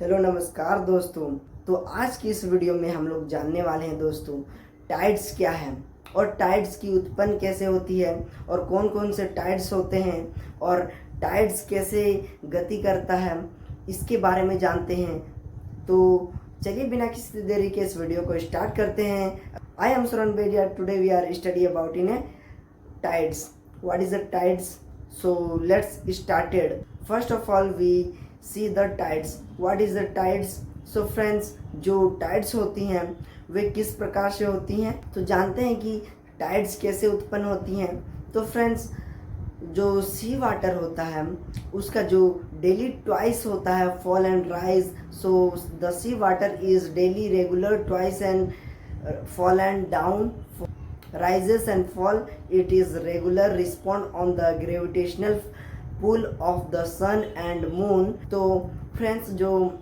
Hello नमस्कार दोस्तों। तो आज की इस वीडियो में हम लोग जानने वाले हैं दोस्तों, टाइड्स क्या है और टाइड्स की उत्पन्न कैसे होती है और कौन कौन से टाइड्स होते हैं और टाइड्स कैसे गति करता है, इसके बारे में जानते हैं। तो चलिए बिना किसी देरी के इस वीडियो को स्टार्ट करते हैं। आई am Suran Bedia. Today we are study about in tides. What is the tides? So let's started. First of all we see the tides. What is the tides? So friends, जो tides होती हैं वे किस प्रकार से होती हैं, तो जानते हैं कि tides कैसे उत्पन्न होती हैं। तो फ्रेंड्स, जो सी वाटर होता है उसका जो डेली ट्वाइस होता है fall and rise, so the sea water is daily regular twice and fall and down, rises and fall. It is regular respond on the gravitational pull of the sun and moon. तो friends, जो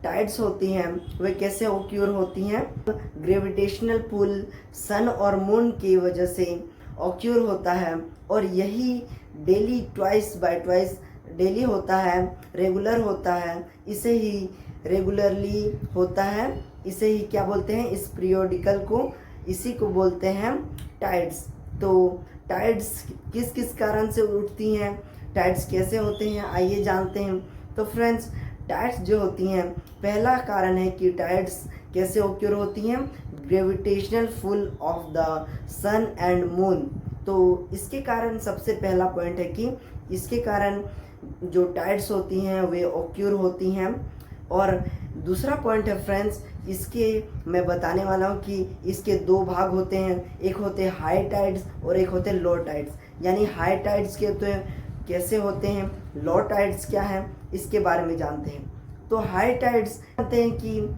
tides होती हैं वे कैसे occur होती हैं? Gravitational पुल सन और moon की वजह से ऑक्यूर होता है और यही daily twice bye twice daily होता है, रेगुलर होता है। इसे ही रेगुलरली होता है, इसे ही क्या बोलते हैं? इस पीरियोडिकल को, इसी को बोलते हैं टाइड्स। तो टाइड्स किस किस कारण से उठती हैं, टाइड्स कैसे होते हैं, आइए जानते हैं। तो फ्रेंड्स, टाइड्स जो होती हैं, पहला कारण है कि टाइड्स कैसे ऑक्यूर होती हैं? Gravitational pull of the sun and moon. तो इसके कारण सबसे पहला पॉइंट है कि इसके कारण जो टाइड्स होती हैं वे ऑक्यूर होती हैं। और दूसरा पॉइंट है फ्रेंड्स, इसके मैं बताने वाला हूँ कि इसके दो भाग होते हैं, एक होते हैं हाई टाइड्स और एक होते हैं लो टाइड्स। यानी हाई टाइड्स के तो कैसे होते हैं, लो टाइड्स क्या है, इसके बारे में जानते हैं। तो हाई टाइड्स जानते हैं कि,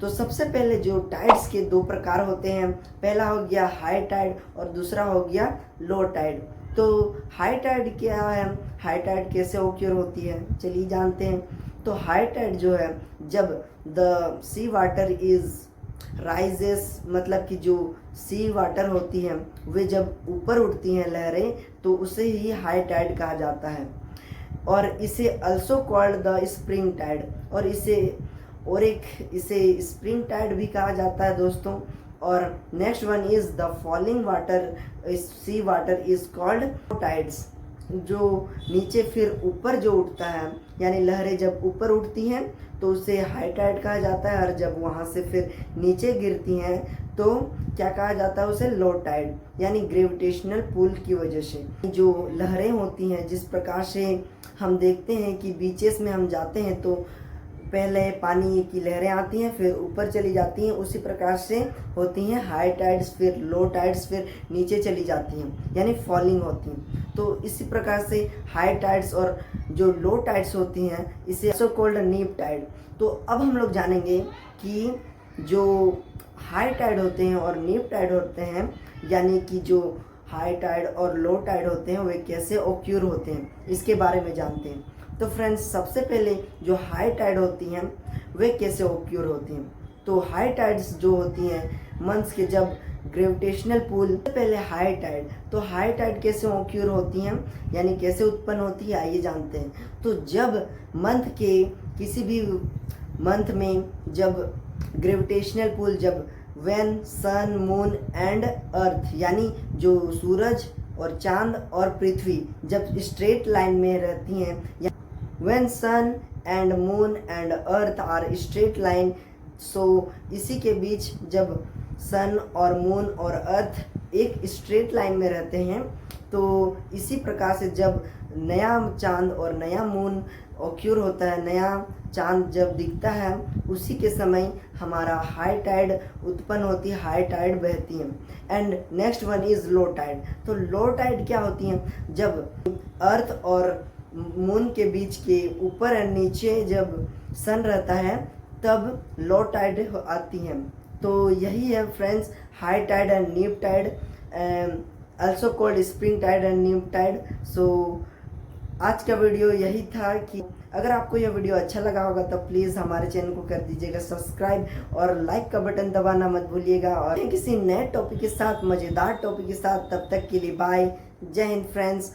तो सबसे पहले जो टाइड्स के दो प्रकार होते हैं, पहला हो गया हाई टाइड और दूसरा हो गया लो टाइड। तो हाई टाइड क्या है, हाई टाइड कैसे ऑक्यूर होती है, चलिए जानते हैं। तो हाई टाइड जो है, जब the sea water is rises, मतलब कि जो सी वाटर होती है वे जब ऊपर उठती हैं लहरें, तो उसे ही हाई टाइड कहा जाता है। और इसे also called the spring tide, और इसे स्प्रिंग टाइड भी कहा जाता है दोस्तों। और next one is the falling water sea water is called tides. जो नीचे फिर ऊपर जो उठता है, यानी लहरें जब ऊपर उठती हैं तो उसे हाई टाइड कहा जाता है, और जब वहाँ से फिर नीचे गिरती हैं तो क्या कहा जाता है? उसे लो टाइड, यानी ग्रेविटेशनल पुल की वजह से जो लहरें होती हैं, जिस प्रकार से हम देखते हैं कि बीचेस में हम जाते हैं तो पहले पानी की लहरें आती हैं फिर ऊपर चली जाती हैं, उसी प्रकार से होती हैं हाई टाइड्स, फिर लो टाइड्स, फिर नीचे चली जाती हैं, यानी फॉलिंग होती हैं। तो इसी प्रकार से हाई टाइड्स और जो लो टाइड्स होती हैं इसे सो कॉल्ड नीप टाइड। तो अब हम लोग जानेंगे कि जो हाई टाइड होते हैं और नीप टाइड होते हैं, यानी कि जो हाई टाइड और लो टाइड होते हैं वे कैसे ऑक्यूर होते हैं, इसके बारे में जानते हैं। तो फ्रेंड्स, सबसे पहले जो हाई टाइड होती हैं वे कैसे ऑक्यूर होती हैं? तो हाई टाइड्स जो होती हैं मंथ्स के, जब ग्रेविटेशनल पुल, पहले हाई टाइड, तो हाई टाइड कैसे ऑक्यूर होती हैं, यानी कैसे उत्पन्न होती है, आइए जानते हैं। तो जब मंथ के किसी भी मंथ में जब ग्रेविटेशनल पुल, जब when sun moon and earth, यानी जो सूरज और चांद और पृथ्वी जब स्ट्रेट लाइन में रहती हैं, when sun and moon and earth are straight line, so इसी के बीच जब सन और मून और अर्थ एक स्ट्रेट लाइन में रहते हैं, तो इसी प्रकार से जब नया चांद और नया मून ऑक्यूर होता है, नया चांद जब दिखता है, उसी के समय हमारा हाई टाइड उत्पन्न होती है, हाई टाइड बहती है। And next one is low tide. तो लो टाइड क्या होती है? जब अर्थ और मून के बीच के ऊपर एंड नीचे जब सन रहता है तब लो टाइड आती हैं। तो यही है friends, high tide and neap tide, also called spring tide and neap tide. So आज का वीडियो यही था कि अगर आपको यह वीडियो अच्छा लगा होगा तो प्लीज़ हमारे चैनल को कर दीजिएगा सब्सक्राइब और लाइक का बटन दबाना मत भूलिएगा। और किसी नए टॉपिक के साथ, मज़ेदार टॉपिक के साथ, तब तक के लिए बाय, जय हिंद फ्रेंड्स।